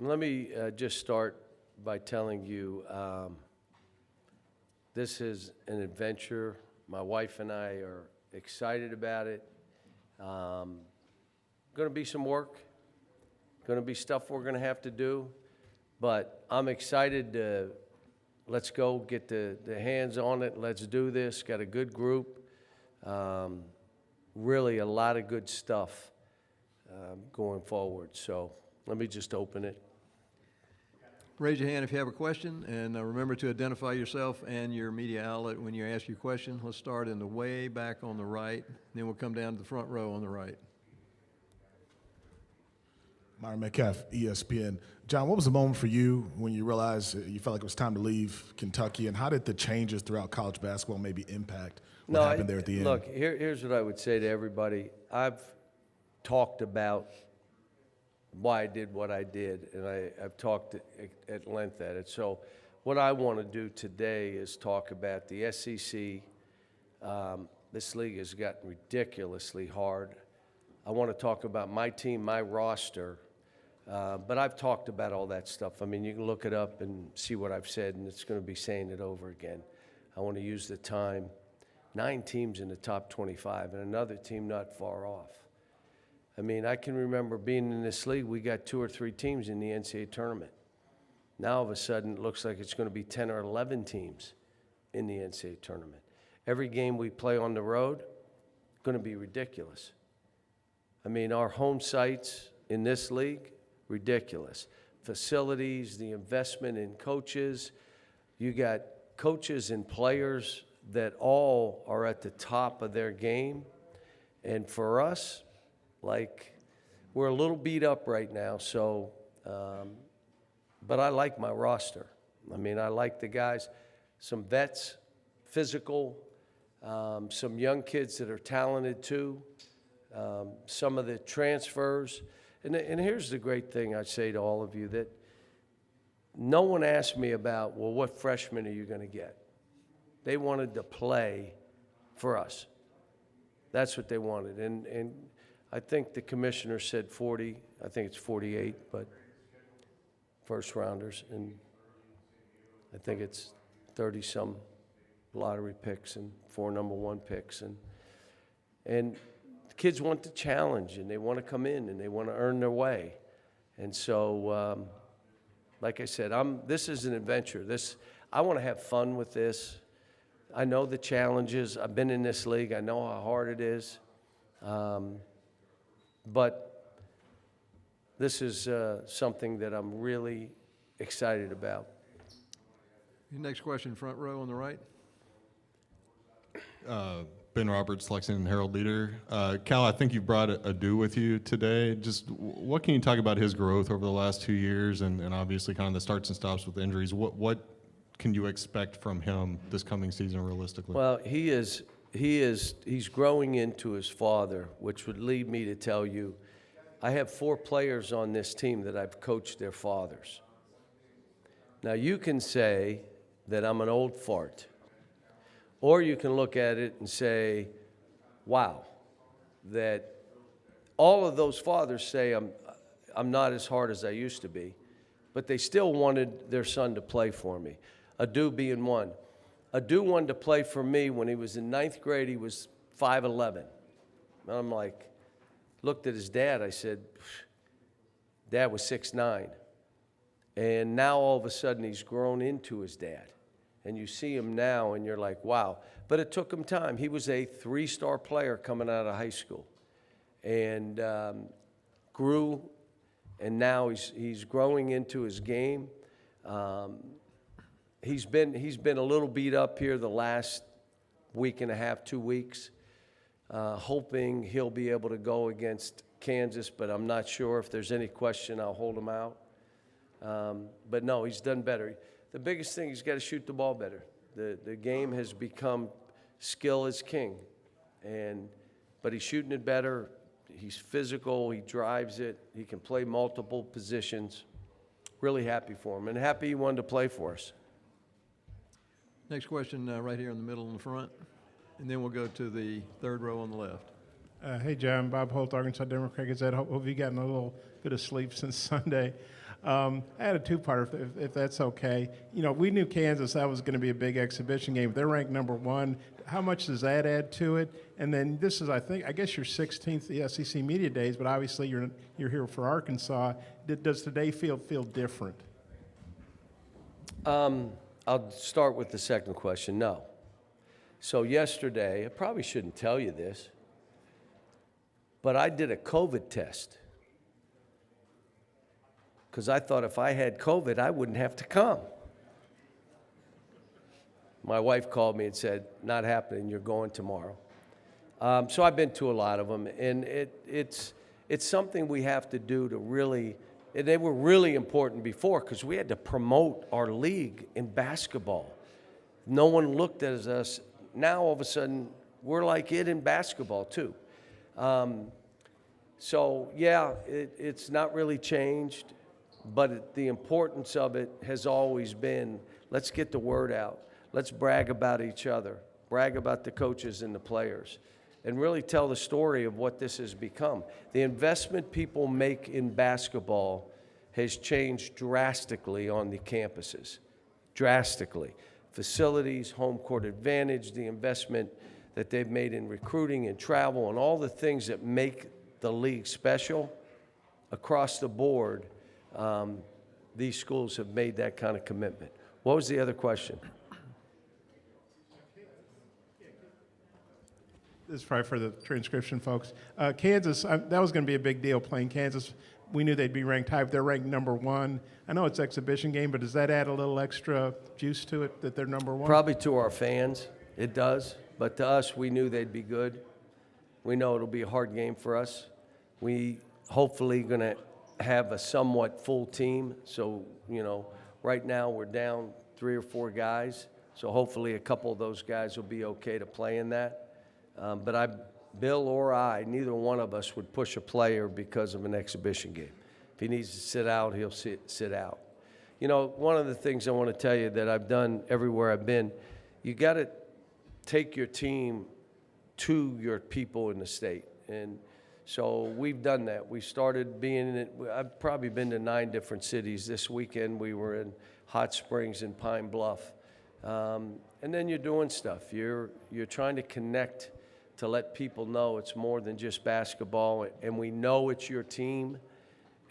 Let me just start by telling you this is an adventure. My wife and I are excited about it. Going to be some work, going to be stuff we're going to have to do, but I'm excited to let's go get the hands on it. Let's do this. Got a good group. Really a lot of good stuff going forward. So let me just open it. Raise your hand if you have a question, and remember to identify yourself and your media outlet when you ask your question. Let's start in the way back on the right, then we'll come down to the front row on the right. Myron Metcalf, ESPN. John, what was the moment for you when you realized you felt like it was time to leave Kentucky, and how did the changes throughout college basketball maybe impact what happened there at the end? Look, here's what I would say to everybody. I've talked about why I did what I did, and I've talked at length at it. So what I want to do today is talk about the SEC. This league has gotten ridiculously hard. I want to talk about my team, my roster, but I've talked about all that stuff. I mean, you can look it up and see what I've said, and it's going to be saying it over again. I want to use the time. 9 teams in the top 25 and another team not far off. I mean, I can remember being in this league, we got 2 or 3 teams in the NCAA tournament. Now, all of a sudden, it looks like it's going to be 10 or 11 teams in the NCAA tournament. Every game we play on the road, going to be ridiculous. I mean, our home sites in this league, ridiculous. Facilities, the investment in coaches. You got coaches and players that all are at the top of their game. And for us, like, we're a little beat up right now, so, but I like my roster. I mean, I like the guys, some vets, physical, some young kids that are talented too, some of the transfers. And here's the great thing I'd say to all of you, that no one asked me about, well, what freshmen are you going to get? They wanted to play for us. That's what they wanted. And I think the commissioner said 40. I think it's 48, but first rounders. And I think it's 30-some lottery picks and 4 number 1 picks. And the kids want the challenge, and they want to come in, and they want to earn their way. And so, like I said, this is an adventure. I want to have fun with this. I know the challenges. I've been in this league. I know how hard it is. But this is something that I'm really excited about. Your next question, front row on the right. Ben Roberts, Lexington Herald Leader. Cal, I think you brought Adu with you today. Just what can you talk about his growth over the last 2 years, and obviously kind of the starts and stops with injuries? What can you expect from him this coming season realistically? Well, he's growing into his father, which would lead me to tell you, I have 4 players on this team that I've coached their fathers. Now, you can say that I'm an old fart, or you can look at it and say, wow, that all of those fathers say I'm not as hard as I used to be, but they still wanted their son to play for me. Adu being one. Adu wanted to play for me when he was in 9th grade. He was 5'11". And I'm like, looked at his dad. I said, Dad was 6'9". And now all of a sudden he's grown into his dad. And you see him now and you're like, wow. But it took him time. He was a 3-star player coming out of high school. And grew, and now he's growing into his game. He's been a little beat up here the last week and a half, 2 weeks, hoping he'll be able to go against Kansas, but I'm not sure. If there's any question, I'll hold him out. But no, he's done better. The biggest thing, he's got to shoot the ball better. The game has become skill is king, but he's shooting it better. He's physical. He drives it. He can play multiple positions. Really happy for him, and happy he wanted to play for us. Next question right here in the middle in the front, and then we'll go to the 3rd row on the left. Hey, John. Bob Holt, Arkansas Democrat Gazette. Hope you've gotten a little bit of sleep since Sunday. I had a two-parter, if that's okay. You know, we knew Kansas, that was going to be a big exhibition game. They're ranked number 1. How much does that add to it? And then this is, I guess your 16th SEC Media Days, but obviously you're here for Arkansas. Does today feel different? I'll start with the second question. No. So yesterday, I probably shouldn't tell you this, but I did a COVID test because I thought if I had COVID, I wouldn't have to come. My wife called me and said, not happening, you're going tomorrow. So I've been to a lot of them, and it's something we have to do to really, and they were really important before because we had to promote our league in basketball. No one looked at us. Now, all of a sudden, we're like it in basketball, too. So, yeah, it's not really changed, but the importance of it has always been, let's get the word out. Let's brag about each other, brag about the coaches and the players, and really tell the story of what this has become. The investment people make in basketball has changed drastically on the campuses, drastically. Facilities, home court advantage, the investment that they've made in recruiting and travel and all the things that make the league special across the board, these schools have made that kind of commitment. What was the other question? This is probably for the transcription folks. Kansas, that was going to be a big deal playing Kansas. We knew they'd be ranked high, but they're ranked number 1. I know it's exhibition game, but does that add a little extra juice to it that they're number 1? Probably to our fans, it does. But to us, we knew they'd be good. We know it'll be a hard game for us. We hopefully going to have a somewhat full team. So, you know, right now we're down 3 or 4 guys. So hopefully a couple of those guys will be okay to play in that. But Bill or I, neither one of us would push a player because of an exhibition game. If he needs to sit out, he'll sit out. You know, one of the things I want to tell you that I've done everywhere I've been, you got to take your team to your people in the state. And so we've done that. We started I've probably been to 9 different cities. This weekend we were in Hot Springs and Pine Bluff. And then you're doing stuff. You're trying to connect to let people know it's more than just basketball, and we know it's your team,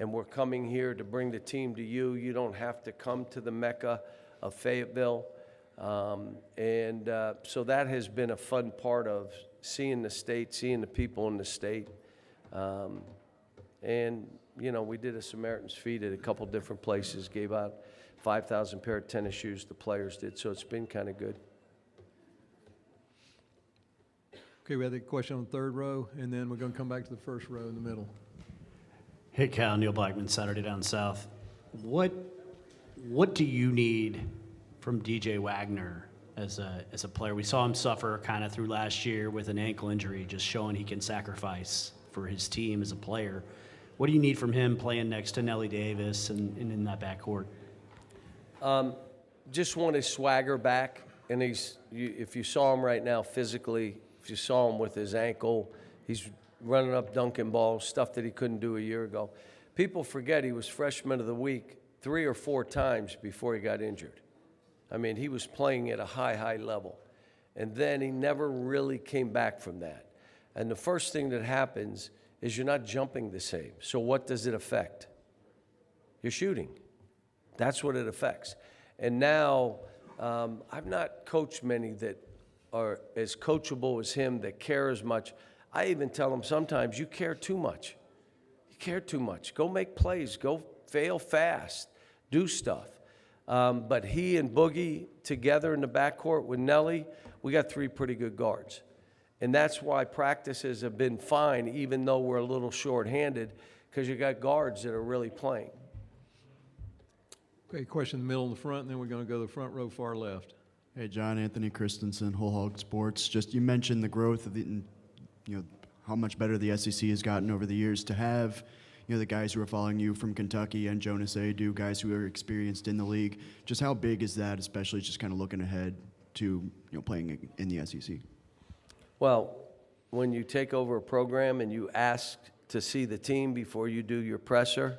and we're coming here to bring the team to you. You don't have to come to the Mecca of Fayetteville. So that has been a fun part of seeing the state, seeing the people in the state. And, you know, we did a Samaritan's Feet at a couple different places, gave out 5,000 pair of tennis shoes, the players did, so it's been kind of good. Okay, we had a question on the third row, and then we're going to come back to the first row in the middle. Hey, Cal, Neil Blackman, Saturday Down South. What do you need from DJ Wagner as a player? We saw him suffer kind of through last year with an ankle injury, just showing he can sacrifice for his team as a player. What do you need from him playing next to Nellie Davis and in that backcourt? Just want his swagger back, and if you saw him right now physically, if you saw him with his ankle, he's running up dunking balls, stuff that he couldn't do a year ago. People forget he was freshman of the week 3 or 4 times before he got injured. I mean, he was playing at a high level, and then he never really came back from that. And the first thing that happens is you're not jumping the same. So what does it affect? Your shooting. That's what it affects. And now, I've not coached many that are as coachable as him, that care as much. I even tell him sometimes, you care too much. You care too much. Go make plays. Go fail fast. Do stuff. But he and Boogie together in the backcourt with Nelly, we got 3 pretty good guards. And that's why practices have been fine, even though we're a little short-handed, because you got guards that are really playing. Okay, question in the middle in the front, and then we're going to go to the front row far left. Hey, John, Anthony Christensen, Whole Hog Sports. Just you mentioned the growth of how much better the SEC has gotten over the years. To have, the guys who are following you from Kentucky and Jonas Adu, guys who are experienced in the league. Just how big is that, especially just kind of looking ahead to playing in the SEC? Well, when you take over a program and you ask to see the team before you do your presser,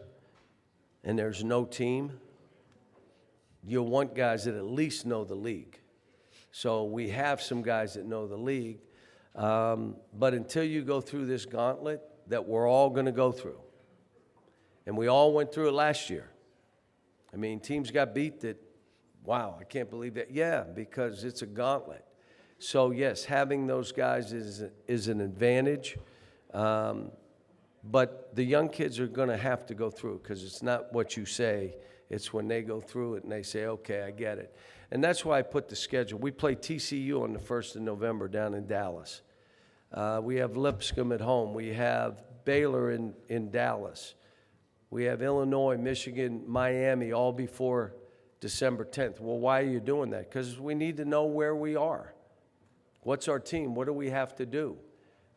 and there's no team, you'll want guys that at least know the league. So we have some guys that know the league, but until you go through this gauntlet that we're all going to go through, and we all went through it last year. I mean, teams got beat that, wow, I can't believe that. Yeah, because it's a gauntlet. So, yes, having those guys is an advantage. But the young kids are going to have to go through it because it's not what you say. It's when they go through it and they say, okay, I get it. And that's why I put the schedule. We play TCU on the 1st of November down in Dallas. We have Lipscomb at home. We have Baylor in Dallas. We have Illinois, Michigan, Miami all before December 10th. Well, why are you doing that? Because we need to know where we are. What's our team? What do we have to do?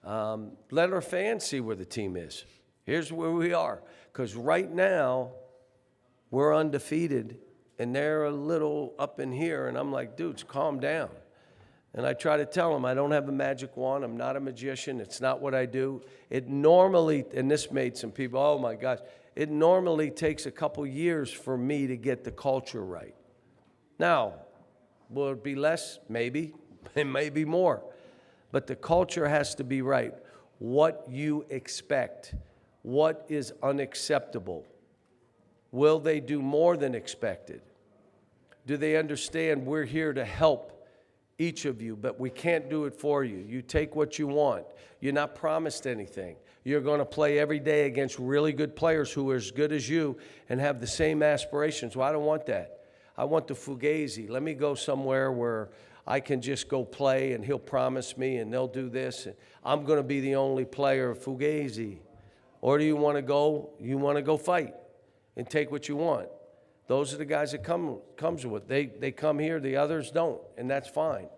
Let our fans see where the team is. Here's where we are. Because right now, we're undefeated, and they're a little up in here, and I'm like, dudes, calm down. And I try to tell them, I don't have a magic wand. I'm not a magician. It's not what I do. It normally, and this made some people, oh, my gosh, it normally takes a couple years for me to get the culture right. Now, will it be less? Maybe. It may be more. But the culture has to be right. What you expect. What is unacceptable? Will they do more than expected? Do they understand we're here to help each of you, but we can't do it for you? You take what you want. You're not promised anything. You're going to play every day against really good players who are as good as you and have the same aspirations. Well, I don't want that. I want the Fugazi. Let me go somewhere where I can just go play, and he'll promise me, and they'll do this, and I'm going to be the only player of Fugazi. Or do you want to go? You want to go fight and take what you want. Those are the guys that comes with. They come here, the others don't, and that's fine.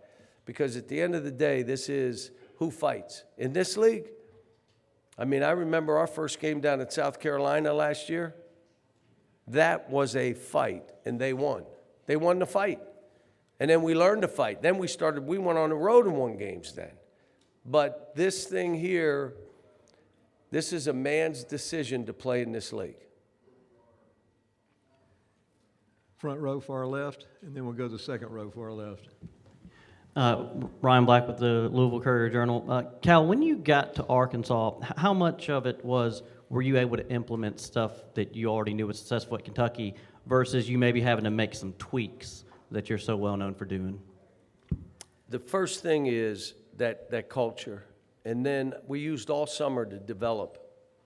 Because at the end of the day, this is who fights. In this league, I mean, I remember our first game down at South Carolina last year. That was a fight, and they won. They won the fight. And then we learned to fight. Then we went on the road and won games then. But this thing here, this is a man's decision to play in this league. Front row, far left, and then we'll go to the second row, far left. Ryan Black with the Louisville Courier-Journal. Cal, when you got to Arkansas, how much of it were you able to implement stuff that you already knew was successful at Kentucky versus you maybe having to make some tweaks that you're so well known for doing? The first thing is that culture. And then we used all summer to develop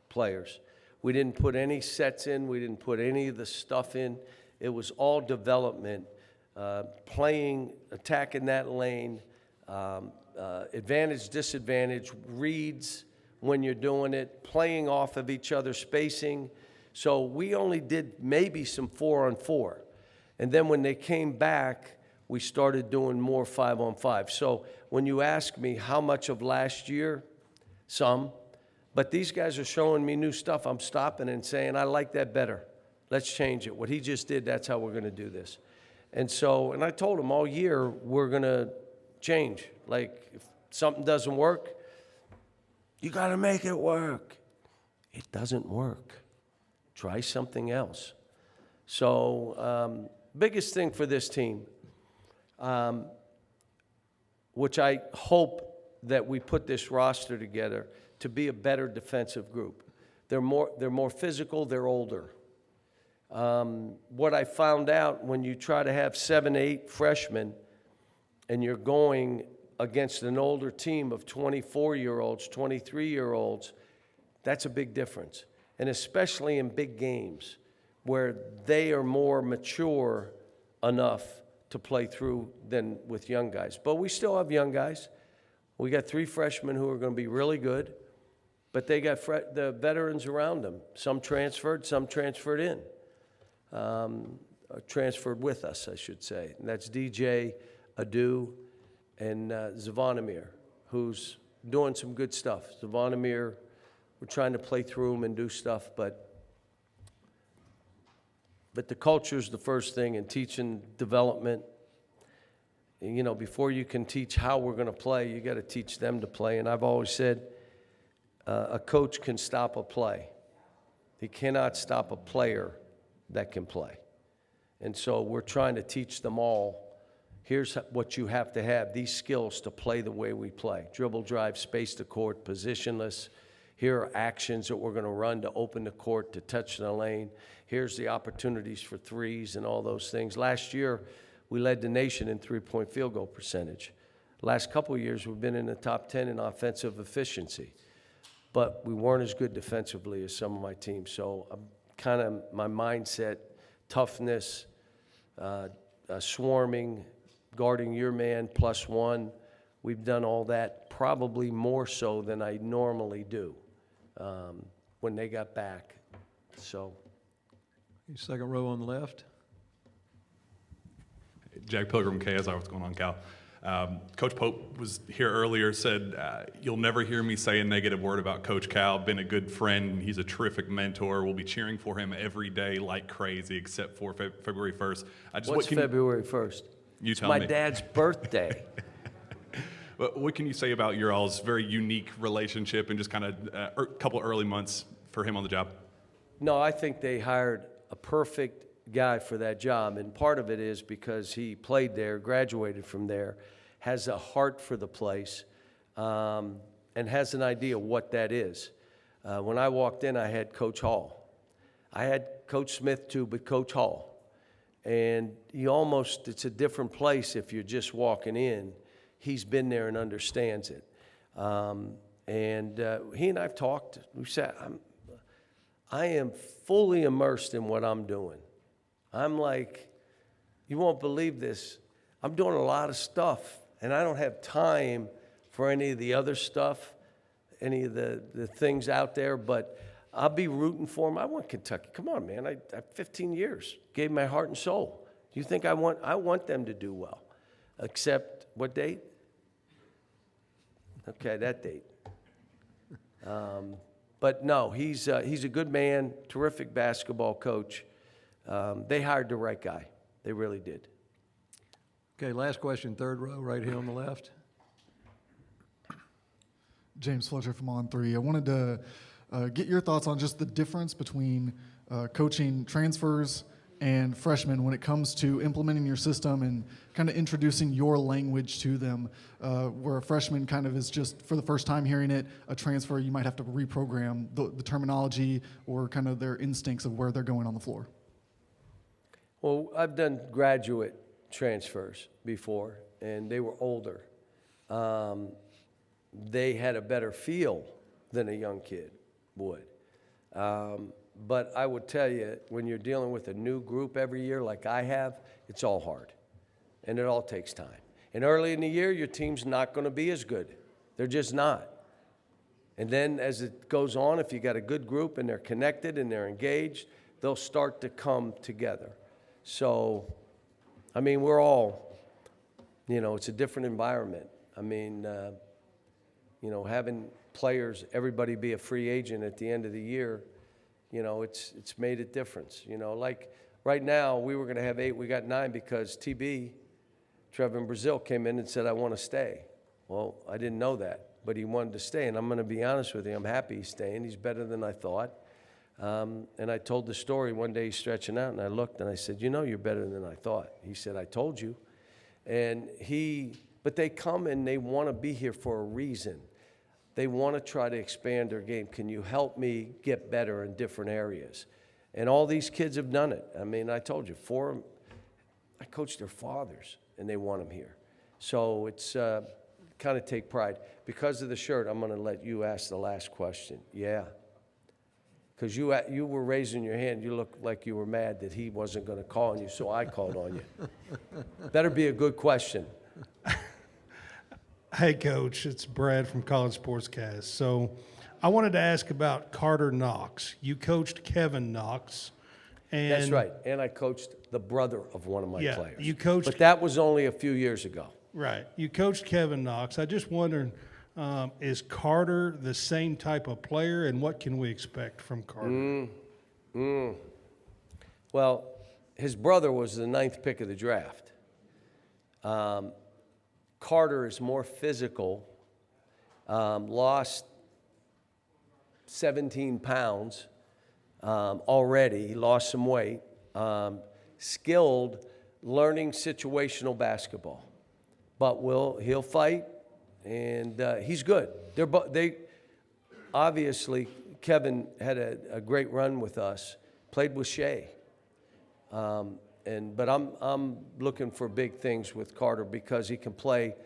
players. We didn't put any sets in. We didn't put any of the stuff in. It was all development, playing, attacking that lane, advantage, disadvantage, reads when you're doing it, playing off of each other, spacing. So we only did maybe some 4-on-4. And then when they came back, we started doing more 5-on-5. So when you ask me how much of last year, some, but these guys are showing me new stuff. I'm stopping and saying, I like that better. Let's change it. What he just did, that's how we're going to do this. And so, and I told him all year, we're going to change. Like, if something doesn't work, you got to make it work. It doesn't work. Try something else. So, biggest thing for this team, which I hope that we put this roster together to be a better defensive group. They're more physical, they're older. What I found out when you try to have 7, 8 freshmen and you're going against an older team of 24-year-olds, 23-year-olds, that's a big difference. And especially in big games where they are more mature enough to play through than with young guys. But we still have young guys. We got 3 freshmen who are going to be really good, but they got the veterans around them. Some transferred in. Transferred with us, I should say. And that's DJ, Adu, and Zavonimir, who's doing some good stuff. Zavonimir, we're trying to play through him and do stuff, but the culture's the first thing, and teaching development. And, you know, before you can teach how we're going to play, you got to teach them to play. And I've always said a coach can stop a play. He cannot stop a player that can play. And so we're trying to teach them all, here's what you have to have, these skills to play the way we play. Dribble, drive, space the court, positionless. Here are actions that we're going to run to open the court, to touch the lane. Here's the opportunities for threes and all those things. Last year, we led the nation in three-point field goal percentage. Last couple of years, we've been in the top 10 in offensive efficiency. But we weren't as good defensively as some of my teams. So I'm kind of, my mindset, toughness, swarming, guarding your man +1, we've done all that probably more so than I normally do when they got back. So. Second row on the left. Jack Pilgrim, KSI, what's going on, Cal? Coach Pope was here earlier, said, you'll never hear me say a negative word about Coach Cal. Been a good friend. He's a terrific mentor. We'll be cheering for him every day like crazy, except for February 1st. What's February 1st? You tell me. It's my dad's birthday. What can you say about your all's very unique relationship and just kind of a couple early months for him on the job? No, I think they hired a perfect guy for that job, and part of it is because he played there, graduated from there, has a heart for the place, and has an idea what that is. When I walked in, I had Coach Hall. I had Coach Smith too, but Coach Hall. And it's a different place if you're just walking in. He's been there and understands it. He and I've talked. We said, I am fully immersed in what I'm doing. I'm like, you won't believe this. I'm doing a lot of stuff, and I don't have time for any of the other stuff, any of the things out there, but I'll be rooting for them. I want Kentucky. Come on, man. I 15 years, gave my heart and soul. Do you think I want them to do well? Except what date? Okay, that date. But no, he's a good man, terrific basketball coach. They hired the right guy. They really did. Okay, last question, third row, right here on the left. James Fletcher from On3. I wanted to get your thoughts on just the difference between coaching transfers and freshmen when it comes to implementing your system and kind of introducing your language to them, where a freshman kind of is just, for the first time hearing it, a transfer, you might have to reprogram the terminology or kind of their instincts of where they're going on the floor. Well, I've done graduate transfers before, and they were older. They had a better feel than a young kid would. But I would tell you, when you're dealing with a new group every year like I have, it's all hard, and it all takes time. And early in the year, your team's not going to be as good. They're just not. And then as it goes on, if you got a good group and they're connected and they're engaged, they'll start to come together. So, I mean, we're all, it's a different environment. I mean, having players, everybody be a free agent at the end of the year, it's made a difference. Like right now, we were going to have 8, we got 9 because Trevor Brazil came in and said, I want to stay. Well, I didn't know that, but he wanted to stay, and I'm going to be honest with you, I'm happy he's staying. He's better than I thought. And I told the story one day, he's stretching out, and I looked and I said, you're better than I thought. He said, I told you. But they come and they want to be here for a reason. They want to try to expand their game. Can you help me get better in different areas? And all these kids have done it. I mean, I told you, 4 of them, I coached their fathers, and they want them here. So it's kind of take pride. Because of the shirt, I'm going to let you ask the last question. Yeah. Because you were raising your hand. You looked like you were mad that he wasn't going to call on you, so I called on you. Better be a good question. Hey, Coach, it's Brad from College Sportscast. So I wanted to ask about Carter Knox. You coached Kevin Knox. And that's right, and I coached the brother of one of my players. You coached, but that was only a few years ago. Right. You coached Kevin Knox. I just wondered, is Carter the same type of player, and what can we expect from Carter? Well, his brother was the 9th pick of the draft. Carter is more physical, lost 17 pounds already. He lost some weight, skilled, learning situational basketball. But he'll fight, and he's good. They obviously, Kevin had a great run with us, played with Shea. But I'm looking for big things with Carter because he can play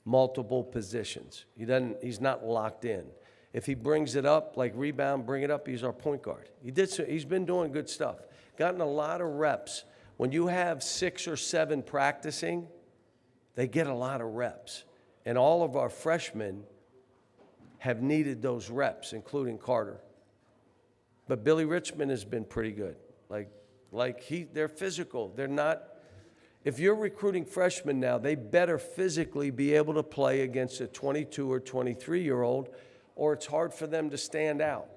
multiple positions. He's not locked in. If he brings it up, like rebound, bring it up, he's our point guard. He's been doing good stuff. Gotten a lot of reps. When you have 6 or 7 practicing, they get a lot of reps. And all of our freshmen have needed those reps, including Carter. But Billy Richmond has been pretty good. They're physical. They're not. If you're recruiting freshmen now, they better physically be able to play against a 22 or 23-year-old, or it's hard for them to stand out.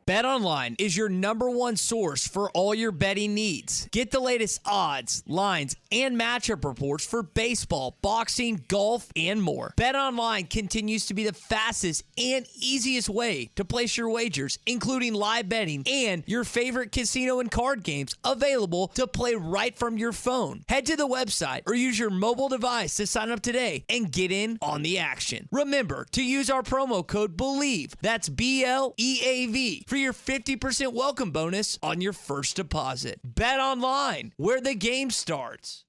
BetOnline is your #1 source for all your betting needs. Get the latest odds, lines, and matchup reports for baseball, boxing, golf, and more. BetOnline continues to be the fastest and easiest way to place your wagers, including live betting and your favorite casino and card games available to play right from your phone. Head to the website or use your mobile device to sign up today and get in on the action. Remember to use our promo code BELIEVE, that's BLEAV, for your 50% welcome bonus on your first deposit. Bet online, where the game starts.